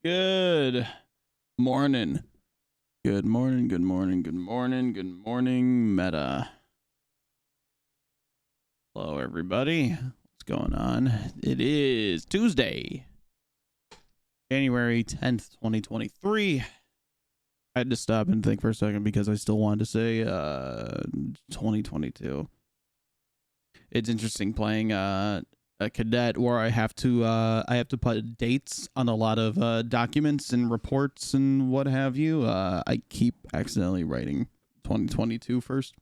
Good morning. Good morning, good morning, good morning, good morning, Meta. Hello, everybody. What's going on? It is Tuesday, January 10th, 2023. I had to stop and think for a second because I still wanted to say 2022. It's interesting playing a cadet where I have to put dates on a lot of documents and reports and what have you. I keep accidentally writing 2022 first.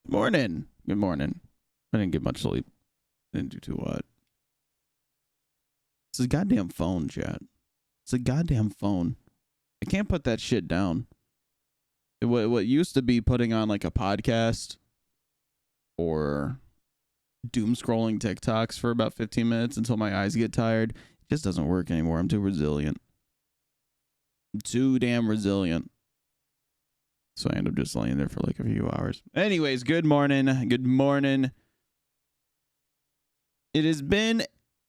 Morning. Good morning. I didn't get much sleep. Didn't do too what. It's a goddamn phone, chat. It's a goddamn phone. I can't put that shit down. What used to be putting on like a podcast or doom scrolling TikToks for about 15 minutes until my eyes get tired. It just doesn't work anymore. I'm too resilient. I'm too damn resilient. So I end up just laying there for like a few hours. Anyways, good morning. Good morning. It has been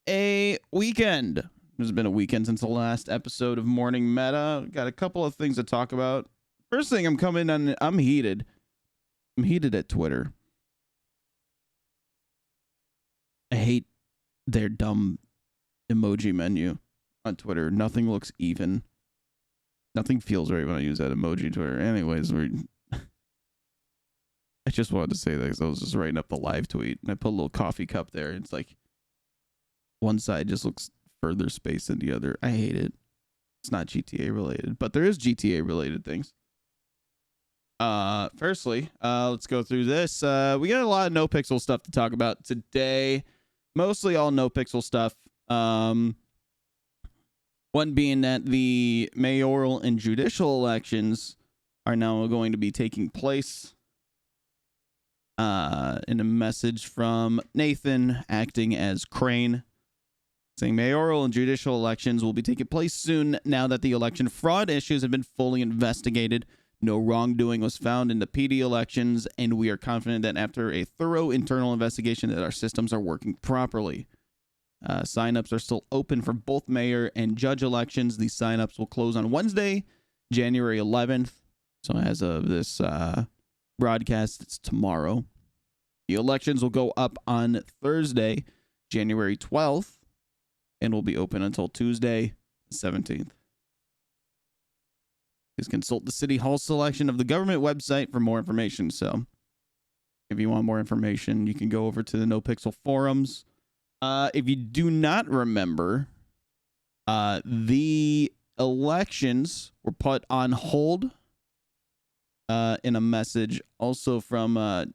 a weekend. It's been a weekend since the last episode of Morning Meta. Got a couple of things to talk about. First thing, I'm heated. I'm heated at Twitter. I hate their dumb emoji menu on Twitter. Nothing looks even. Nothing feels right when I use that emoji Twitter. Anyways, I just wanted to say that because I was just writing up the live tweet and I put a little coffee cup there. It's like one side just looks further spaced than the other. I hate it. It's not GTA related, but there is GTA related things. Firstly, let's go through this. We got a lot of Nopixel stuff to talk about today. Mostly all Nopixel stuff. One being that the mayoral and judicial elections are now going to be taking place. In a message from Nathan, acting as Crane, saying mayoral and judicial elections will be taking place soon now that the election fraud issues have been fully investigated. No wrongdoing was found in the PD elections, and we are confident that after a thorough internal investigation that our systems are working properly. Sign-ups are still open for both mayor and judge elections. These sign-ups will close on Wednesday, January 11th. So as of this broadcast, it's tomorrow. The elections will go up on Thursday, January 12th, and will be open until Tuesday, the 17th. Please consult the City Hall selection of the government website for more information. So if you want more information, you can go over to the Nopixel forums. If you do not remember, the elections were put on hold in a message also from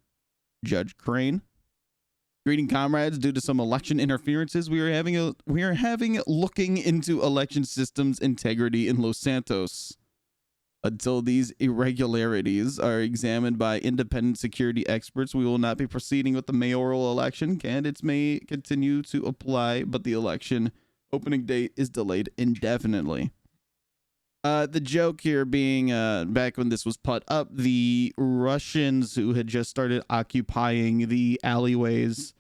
Judge Crane. Greeting comrades, due to some election interferences, we are having looking into election systems integrity in Los Santos. Until these irregularities are examined by independent security experts, we will not be proceeding with the mayoral election. Candidates may continue to apply, but the election opening date is delayed indefinitely. The joke here being, back when this was put up, the Russians who had just started occupying the alleyways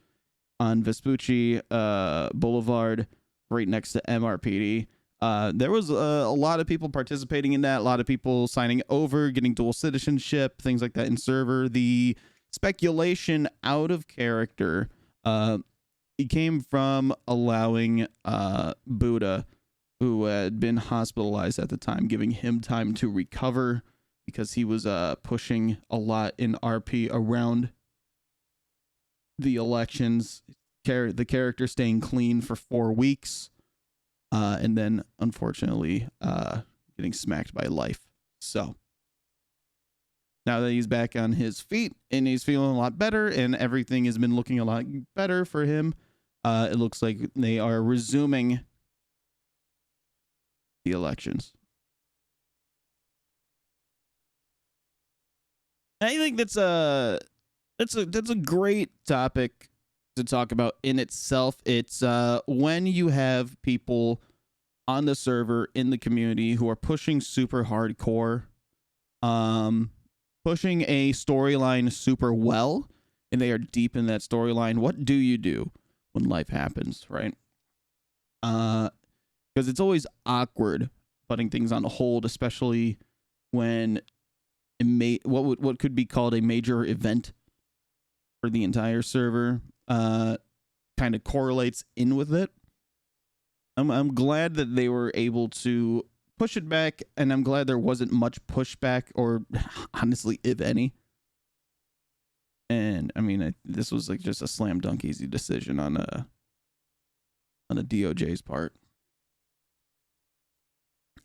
on Vespucci Boulevard right next to MRPD, there was a lot of people participating in that, a lot of people signing over, getting dual citizenship, things like that in server. The speculation out of character it came from allowing Buddha, who had been hospitalized at the time, giving him time to recover because he was pushing a lot in RP around the elections, the character staying clean for 4 weeks. And then, unfortunately, getting smacked by life. So, now that he's back on his feet and he's feeling a lot better and everything has been looking a lot better for him, it looks like they are resuming the elections. I think that's a great topic to talk about in itself. It's when you have people on the server in the community who are pushing super hardcore, pushing a storyline super well, and they are deep in that storyline. What do you do when life happens, right? Because it's always awkward putting things on hold, especially when what could be called a major event for the entire server kind of correlates in with it. I'm glad that they were able to push it back, and I'm glad there wasn't much pushback, or honestly, if any. And I mean, this was like just a slam dunk easy decision on a DOJ's part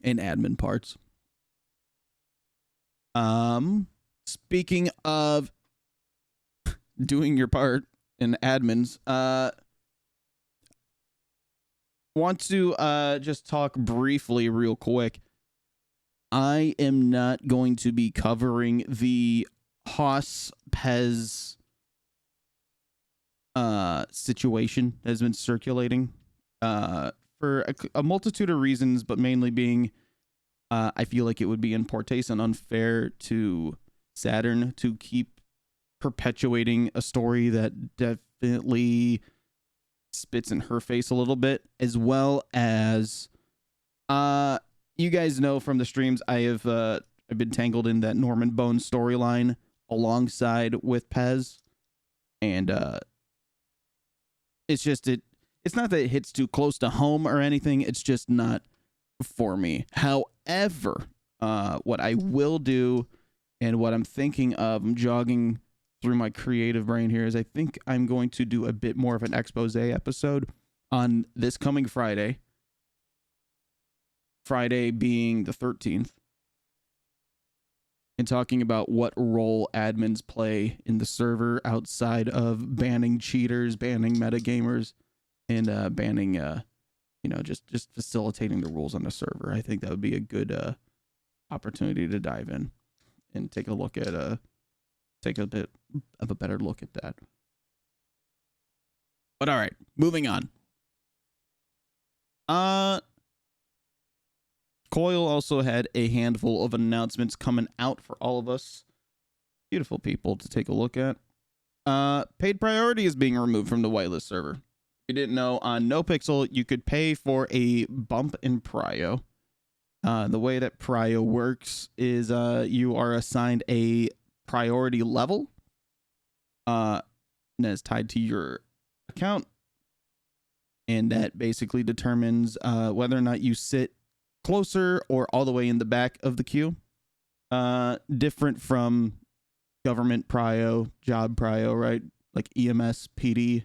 and admin parts. Speaking of doing your part in admins, want to just talk briefly real quick. I am not going to be covering the Haas Pezz situation that has been circulating for a multitude of reasons, but mainly being I feel like it would be in poor taste and unfair to Saturn to keep perpetuating a story that definitely spits in her face a little bit, as well as you guys know from the streams I've been tangled in that Norman Bone storyline alongside with Pezz, and it's just it's not that it hits too close to home or anything, it's just not for me. However, what I will do and what I'm thinking of, I'm jogging through my creative brain here, is I think I'm going to do a bit more of an expose episode on this coming Friday being the 13th, and talking about what role admins play in the server outside of banning cheaters, banning metagamers, and banning just facilitating the rules on the server. I think that would be a good opportunity to dive in and take a look at take a bit of a better look at that. But all right, moving on. Coil also had a handful of announcements coming out for all of us beautiful people to take a look at. Paid priority is being removed from the whitelist server. If you didn't know, on Nopixel, you could pay for a bump in Prio. The way that Prio works is you are assigned a priority level and is tied to your account, and that basically determines whether or not you sit closer or all the way in the back of the queue. Different from government Prio, job Prio, right? Like EMS, PD,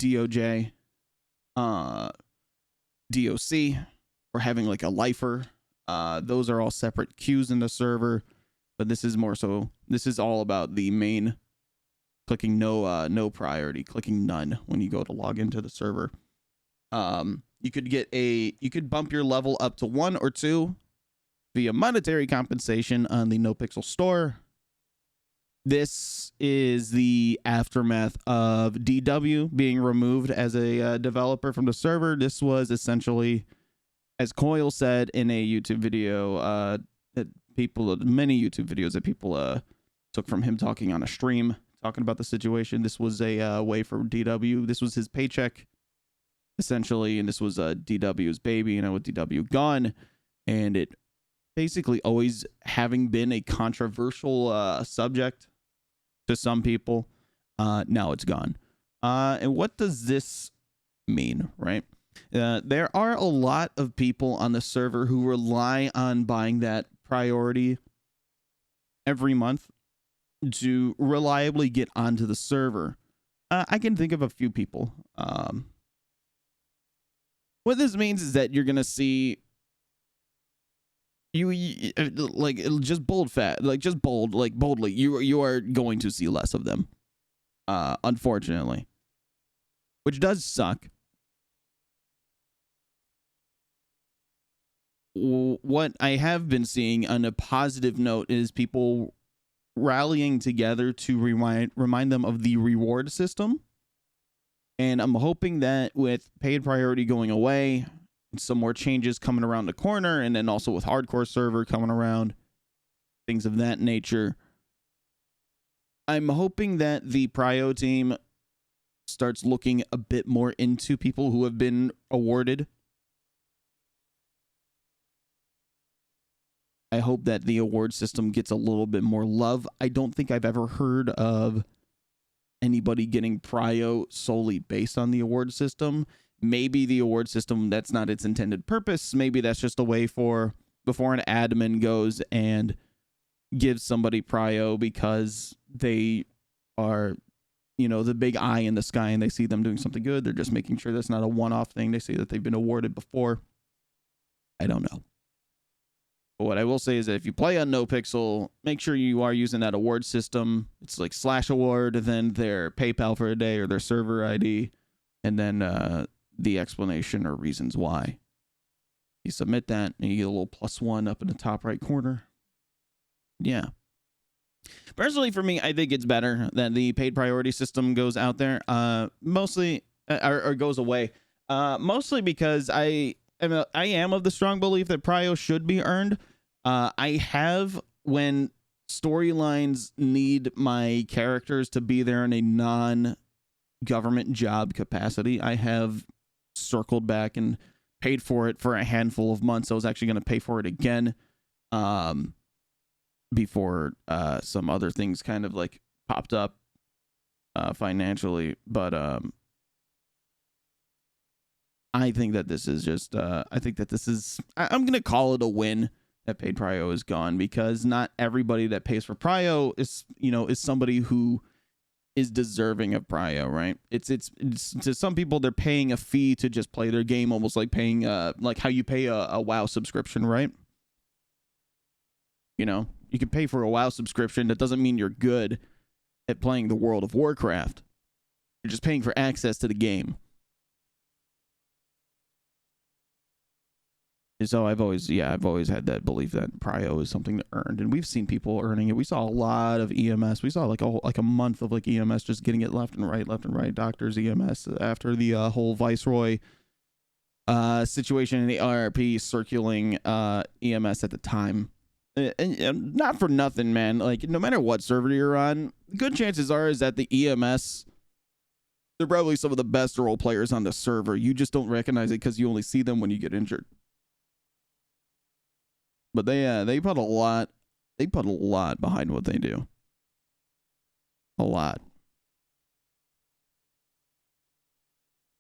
DOJ, DOC, or having like a lifer. Those are all separate queues in the server, but this is more so, this is all about the main clicking no priority, clicking none when you go to log into the server. You could bump your level up to 1 or 2 via monetary compensation on the Nopixel store. This is the aftermath of DW being removed as a developer from the server. This was essentially, as Coil said in a YouTube video, many YouTube videos that people took from him talking on a stream, talking about the situation. This was a way for DW. This was his paycheck, essentially, and this was DW's baby, with DW gone, and it basically always having been a controversial subject to some people. Now it's gone. And what does this mean, right? There are a lot of people on the server who rely on buying that priority every month to reliably get onto the server. I can think of a few people. What this means is that you're gonna see just boldly, you are going to see less of them, unfortunately, which does suck. What I have been seeing on a positive note is people rallying together to remind them of the reward system. And I'm hoping that with paid priority going away, some more changes coming around the corner, and then also with hardcore server coming around, things of that nature, I'm hoping that the Prio team starts looking a bit more into people who have been awarded. I hope that the award system gets a little bit more love. I don't think I've ever heard of anybody getting Prio solely based on the award system. Maybe the award system, that's not its intended purpose. Maybe that's just a way for before an admin goes and gives somebody Prio because they are, you know, the big eye in the sky and they see them doing something good. They're just making sure that's not a one-off thing. They see that they've been awarded before. I don't know. But what I will say is that if you play on Nopixel, make sure you are using that award system. It's like /award, then their PayPal for a day or their server ID, and then the explanation or reasons why. You submit that, and you get a little +1 up in the top right corner. Yeah. Personally, for me, I think it's better that the paid priority system goes out there. Mostly, or goes away. Mostly because I am of the strong belief that Prio should be earned. I have, when storylines need my characters to be there in a non-government job capacity, I have circled back and paid for it for a handful of months. I was actually going to pay for it again before some other things kind of like popped up financially. But I think that this is just, I'm going to call it a win that paid Prio is gone, because not everybody that pays for Prio is somebody who is deserving of Prio, right? It's to some people, they're paying a fee to just play their game, almost like paying like how you pay a WoW subscription, right? You know, you can pay for a WoW subscription. That doesn't mean you're good at playing the World of Warcraft. You're just paying for access to the game. So I've always had that belief that Prio is something that earned, and we've seen people earning it. We saw a lot of EMS. We saw like a month of like EMS just getting it left and right. Doctors EMS after the whole Viceroy situation in the RRP circling EMS at the time. And not for nothing, man. Like, no matter what server you're on, good chances are is that the EMS, they're probably some of the best role players on the server. You just don't recognize it because you only see them when you get injured. But they put a lot behind what they do. A lot.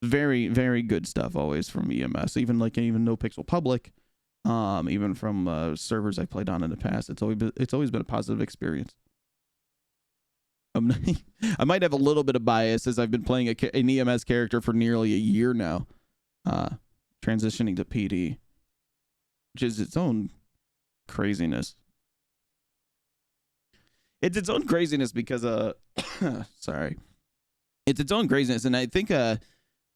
Very, very good stuff always from EMS. Even Nopixel Public, even from servers I played on in the past. It's always been a positive experience. I might have a little bit of bias as I've been playing an EMS character for nearly a year now, transitioning to PD, which is its own craziness. It's its own craziness because sorry, it's its own craziness. And I think I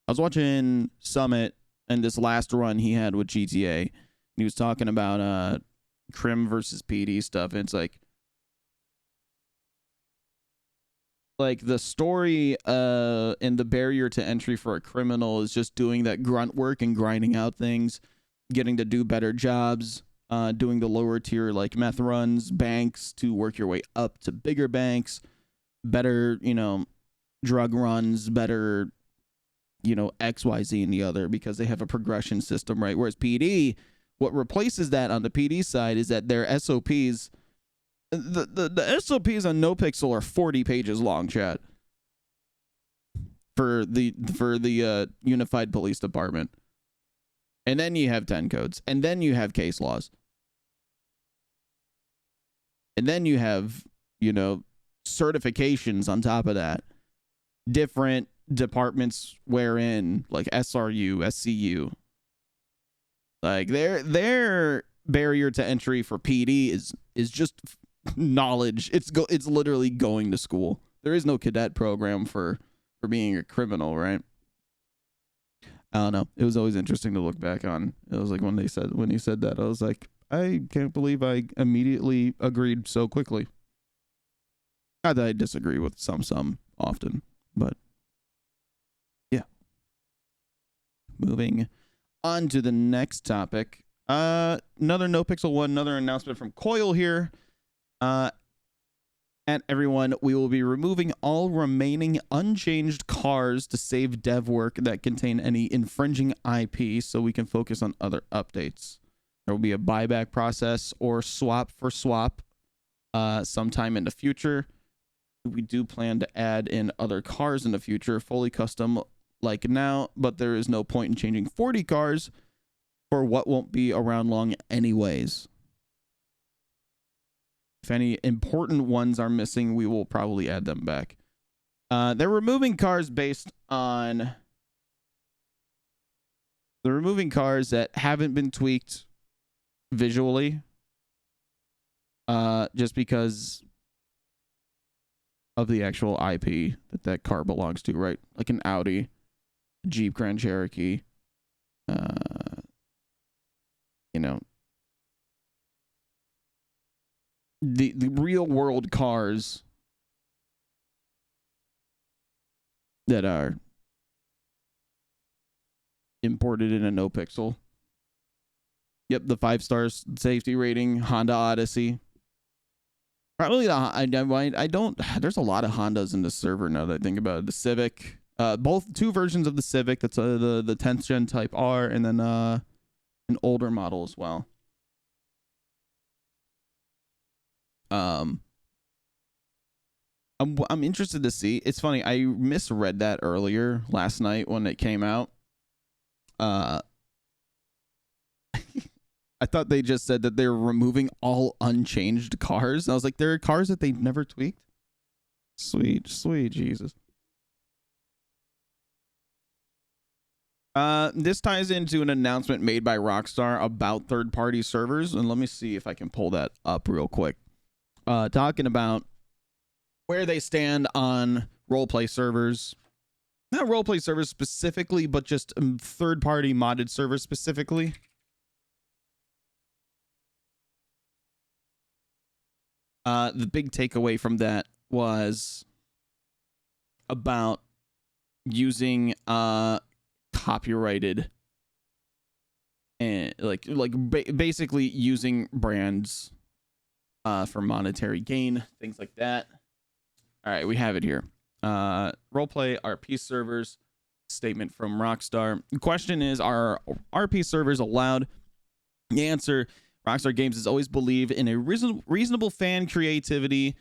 was watching Summit and this last run he had with GTA, and he was talking about Crim versus PD stuff, and it's like the story and the barrier to entry for a criminal is just doing that grunt work and grinding out things, getting to do better jobs, doing the lower tier like meth runs, banks, to work your way up to bigger banks, better, drug runs, better, XYZ and the other, because they have a progression system, right? Whereas PD, what replaces that on the PD side is that their SOPs, the SOPs on Nopixel are 40 pages long, chat, for the Unified Police Department. And then you have 10 codes. And then you have case laws. And then you have, certifications on top of that. Different departments wherein, like SRU, SCU. Like their barrier to entry for PD is just knowledge. It's literally going to school. There is no cadet program for being a criminal, right? I don't know. It was always interesting to look back on. It was like when he said that, I was like, I can't believe I immediately agreed so quickly. Not that I disagree with some often, but yeah. Moving on to the next topic. Another Nopixel one, another announcement from Coil here. At everyone, we will be removing all remaining unchanged cars to save dev work that contain any infringing IP so we can focus on other updates. There will be a buyback process or swap for swap sometime in the future. We do plan to add in other cars in the future, fully custom like now, but there is no point in changing 40 cars for what won't be around long anyways. If any important ones are missing, we will probably add them back. They're removing cars based on... They're removing cars that haven't been tweaked visually. Just because of the actual IP that car belongs to, right? Like an Audi, Jeep Grand Cherokee, you know, the real world cars that are imported in a Nopixel. Yep, the 5-star safety rating, Honda Odyssey. Probably I don't. There's a lot of Hondas in the server now that I think about it. The Civic, both two versions of the Civic. That's the 10th gen Type R, and then an older model as well. I'm interested to see. It's funny. I misread that earlier last night when it came out. I thought they just said that they're removing all unchanged cars. I was like, there are cars that they've never tweaked. Sweet, sweet Jesus. This ties into an announcement made by Rockstar about third-party servers, and let me see if I can pull that up real quick. Talking about where they stand on roleplay servers. Not roleplay servers specifically, but just third-party modded servers specifically. The big takeaway from that was about using copyrighted and basically using brands for monetary gain, things like that. All right, we have it here. Roleplay RP servers, statement from Rockstar. The question is, are RP servers allowed? The answer: Rockstar Games has always believed in a reasonable fan creativity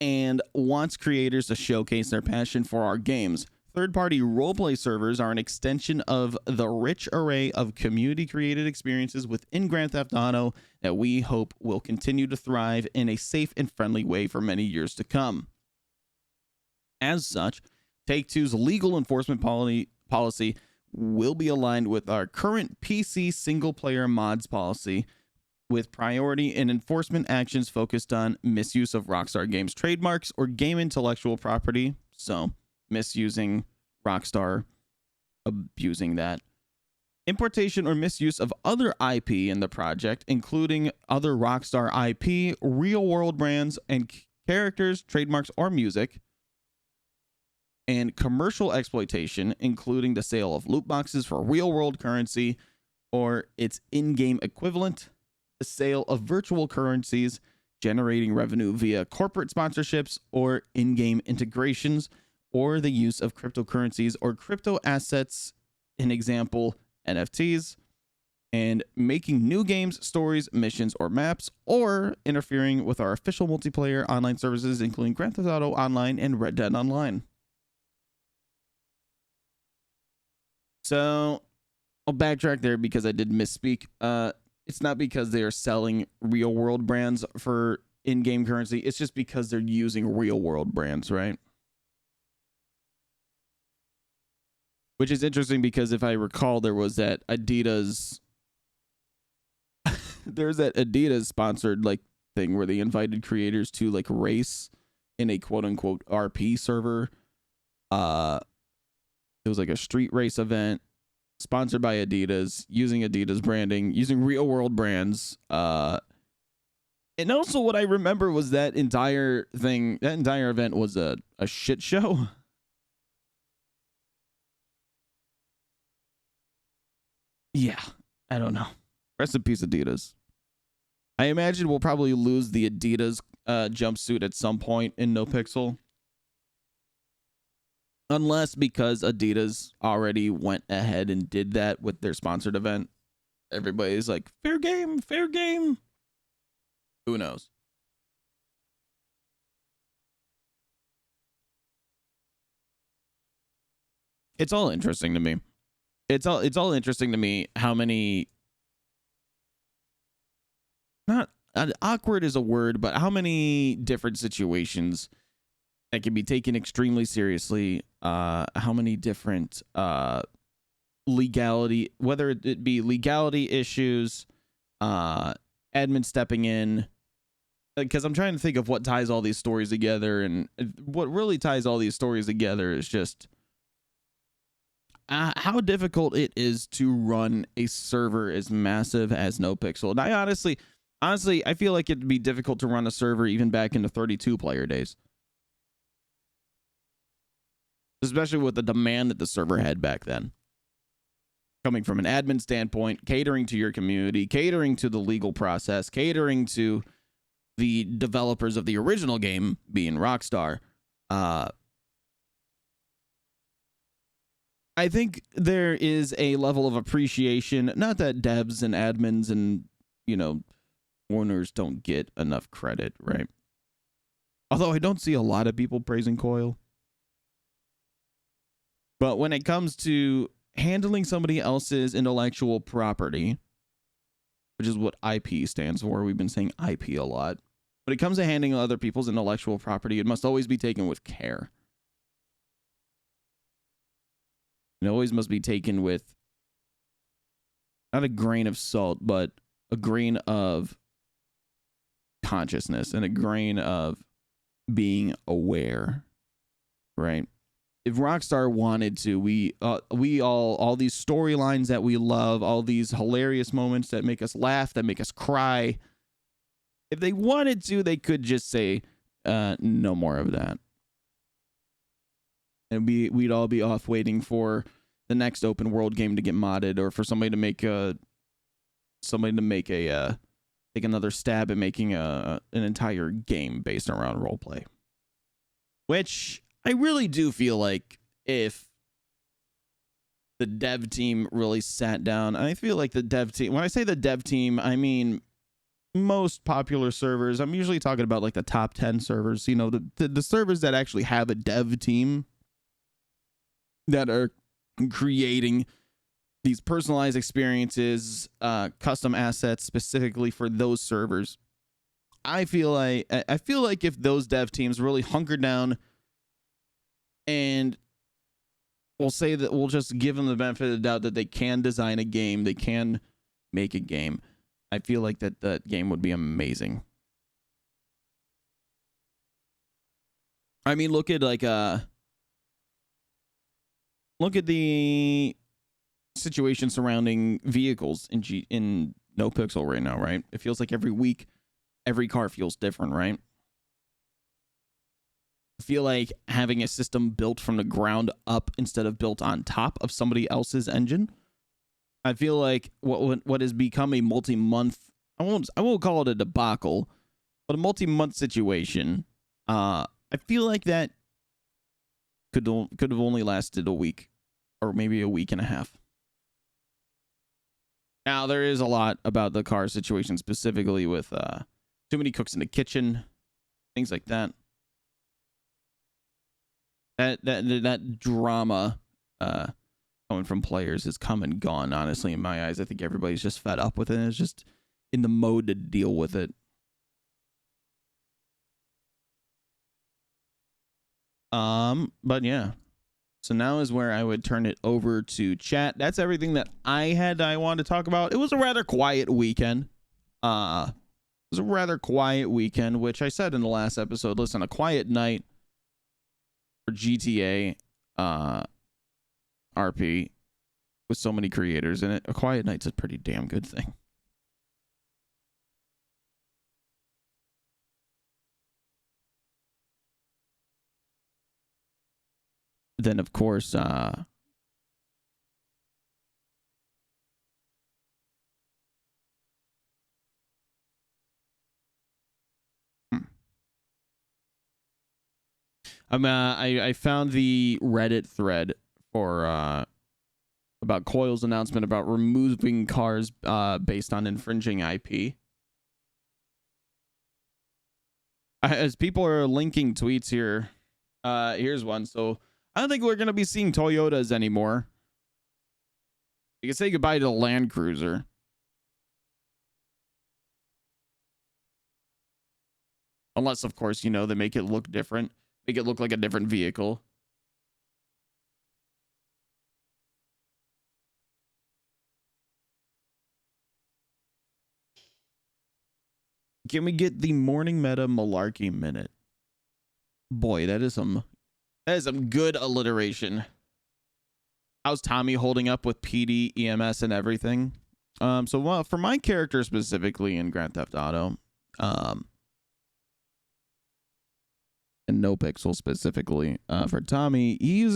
and wants creators to showcase their passion for our games. Third-party roleplay servers are an extension of the rich array of community-created experiences within Grand Theft Auto that we hope will continue to thrive in a safe and friendly way for many years to come. As such, Take-Two's legal enforcement policy will be aligned with our current PC single-player mods policy, with priority and enforcement actions focused on misuse of Rockstar Games trademarks or game intellectual property. So, misusing Rockstar, abusing that. Importation or misuse of other IP in the project, including other Rockstar IP, real-world brands, and characters, trademarks, or music. And commercial exploitation, including the sale of loot boxes for real-world currency or its in-game equivalent. The sale of virtual currencies, generating revenue via corporate sponsorships or in-game integrations, or the use of cryptocurrencies or crypto assets, an example, NFTs, and making new games, stories, missions, or maps, or interfering with our official multiplayer online services, including Grand Theft Auto Online and Red Dead Online. So, I'll backtrack there because I did misspeak. It's not because they are selling real world brands for in-game currency. It's just because they're using real world brands, right? Which is interesting because if I recall, there was that Adidas sponsored like thing where they invited creators to like race in a quote unquote RP server. It was like a street race event sponsored by Adidas, using Adidas branding, using real world brands. And also what I remember was that entire event was a shit show. Yeah, I don't know. Rest in peace, Adidas. I imagine we'll probably lose the Adidas jumpsuit at some point in Nopixel. Unless because Adidas already went ahead and did that with their sponsored event. Everybody's like, fair game, fair game. Who knows? It's all interesting to me. It's all interesting to me how many, not awkward is a word, but how many different situations that can be taken extremely seriously, how many different legality, whether it be legality issues, admin stepping in, because I'm trying to think of what ties all these stories together, and what really ties all these stories together is just how difficult it is to run a server as massive as Nopixel. And I honestly, I feel like it'd be difficult to run a server even back in the 32 player days, especially with the demand that the server had back then. Coming from an admin standpoint, catering to your community, catering to the legal process, catering to the developers of the original game, being Rockstar. I think there is a level of appreciation, not that devs and admins and, you know, owners don't get enough credit, right? Although I don't see a lot of people praising Coil. But when it comes to handling somebody else's intellectual property, which is what IP stands for, we've been saying IP a lot. When it comes to handling other people's intellectual property, it must always be taken with care. It always must be taken with not a grain of salt, but a grain of consciousness and a grain of being aware, right? If Rockstar wanted to, we all these storylines that we love, all these hilarious moments that make us laugh, that make us cry, if they wanted to, they could just say, no more of that. And we'd all be off waiting for the next open world game to get modded, or for somebody to make take another stab at making an entire game based around roleplay. Which I really do feel like if the dev team really sat down, I feel like the dev team, when I say the dev team, I mean most popular servers. I'm usually talking about like the top 10 servers, you know, the servers that actually have a dev team that are creating these personalized experiences, custom assets specifically for those servers. I feel like if those dev teams really hunker down, and we'll say that we'll just give them the benefit of the doubt that they can design a game, they can make a game, I feel like that game would be amazing. I mean, look at the situation surrounding vehicles in Nopixel right now, right? It feels like every week, every car feels different, right? I feel like having a system built from the ground up instead of built on top of somebody else's engine. I feel like what has become a multi-month, I won't call it a debacle, but a multi-month situation. I feel like that could have only lasted a week, or maybe a week and a half. Now, there is a lot about the car situation, specifically with too many cooks in the kitchen, things like that. That drama coming from players has come and gone, honestly, in my eyes. I think everybody's just fed up with it and is just in the mode to deal with it. But yeah. So now is where I would turn it over to chat. That's everything that I wanted to talk about. It was a rather quiet weekend. Which I said in the last episode. Listen, a quiet night for GTA RP with so many creators in it. A quiet night's a pretty damn good thing. Then, of course, I found the Reddit thread for about Coil's announcement about removing cars based on infringing IP. As people are linking tweets here, here's one. So I don't think we're going to be seeing Toyotas anymore. You can say goodbye to the Land Cruiser. Unless, of course, you know, they make it look different. Make it look like a different vehicle. Can we get the morning meta Melarky minute? Boy, that is some good alliteration. How's Tommy holding up with PD, EMS, and everything? So for my character specifically in Grand Theft Auto, and Nopixel specifically, for Tommy, he's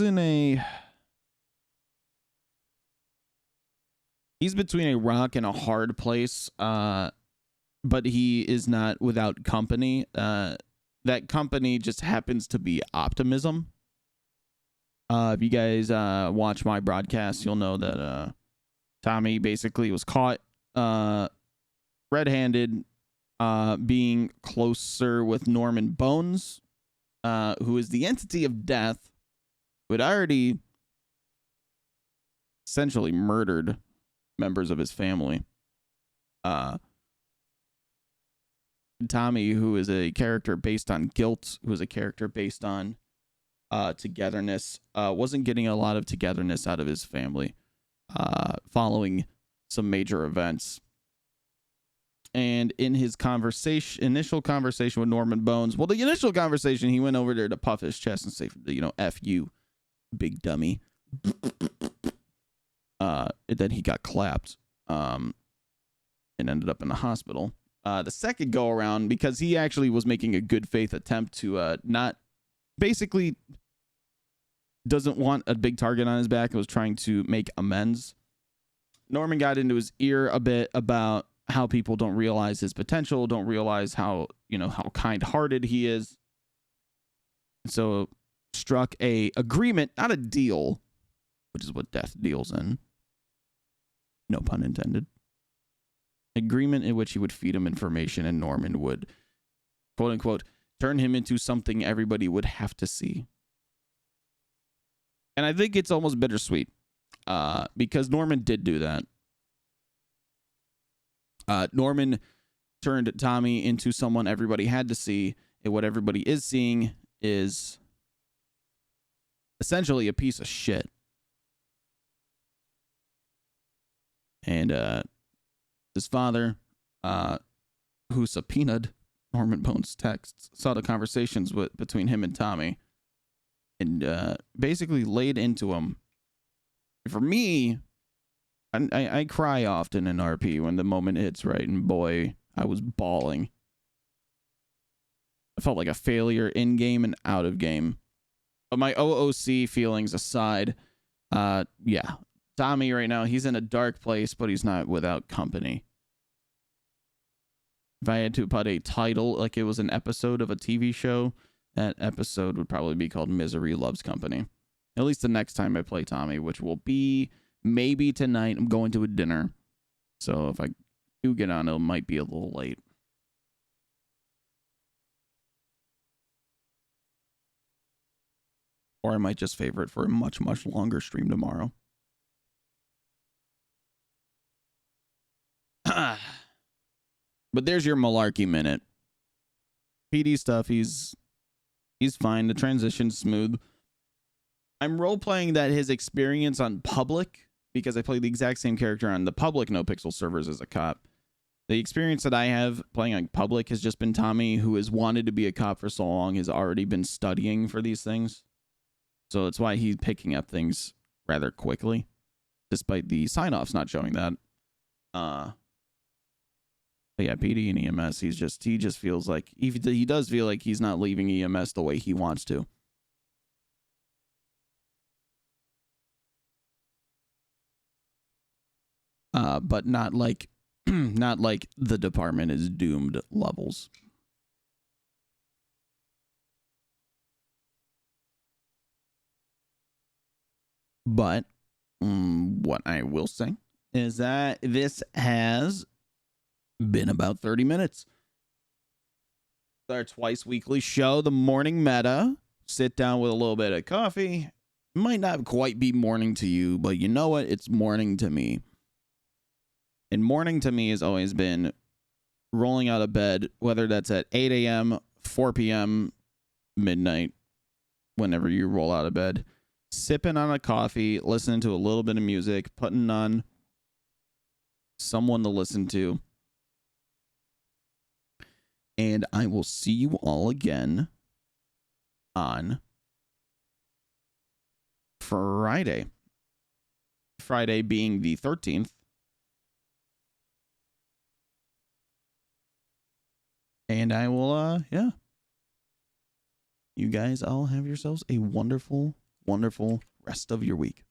between a rock and a hard place, but he is not without company. That company just happens to be optimism. If you guys watch my broadcast, you'll know that Tommy basically was caught red-handed being closer with Norman Bones, who is the entity of death, who had already essentially murdered members of his family. Tommy, who is a character based on guilt, who is a character based on togetherness, wasn't getting a lot of togetherness out of his family following some major events. And in his initial conversation with Norman Bones, well, the initial conversation, he went over there to puff his chest and say, you know, F you, big dummy. Then he got clapped and ended up in the hospital. The second go around, because he actually was making a good faith attempt to not basically doesn't want a big target on his back and was trying to make amends. Norman got into his ear a bit about how people don't realize his potential, don't realize how kind-hearted he is. So struck a agreement, not a deal, which is what death deals in. No pun intended. Agreement in which he would feed him information and Norman would, quote unquote, turn him into something everybody would have to see. And I think it's almost bittersweet because Norman did do that. Norman turned Tommy into someone everybody had to see, and what everybody is seeing is essentially a piece of shit. And his father, who subpoenaed Norman Bones' texts, saw the conversations between him and Tommy, and basically laid into him. For me, I cry often in RP when the moment hits, right? And boy, I was bawling. I felt like a failure in game and out of game. But my OOC feelings aside, yeah, Tommy right now, he's in a dark place, but he's not without company. If I had to put a title, like it was an episode of a TV show, that episode would probably be called Misery Loves Company. At least the next time I play Tommy, which will be maybe tonight. I'm going to a dinner. So if I do get on, it might be a little late. Or I might just favor it for a much, much longer stream tomorrow. But there's your Melarky minute. PD stuff, he's fine. The transition's smooth. I'm role-playing that his experience on public, because I play the exact same character on the public Nopixel servers as a cop. The experience that I have playing on public has just been Tommy, who has wanted to be a cop for so long, has already been studying for these things. So that's why he's picking up things rather quickly, despite the sign-offs not showing that. But yeah, PD and EMS, he just feels like, he does feel like he's not leaving EMS the way he wants to. But not like the department is doomed levels. But what I will say is that this has been about 30 minutes. Our twice weekly show, the morning meta. Sit down with a little bit of coffee. Might not quite be morning to you, but you know what? It's morning to me. And morning to me has always been rolling out of bed, whether that's at 8 a.m., 4 p.m., midnight, whenever you roll out of bed, sipping on a coffee, listening to a little bit of music, putting on someone to listen to. And I will see you all again on Friday. Friday being the 13th. And I will, yeah. You guys all have yourselves a wonderful, wonderful rest of your week.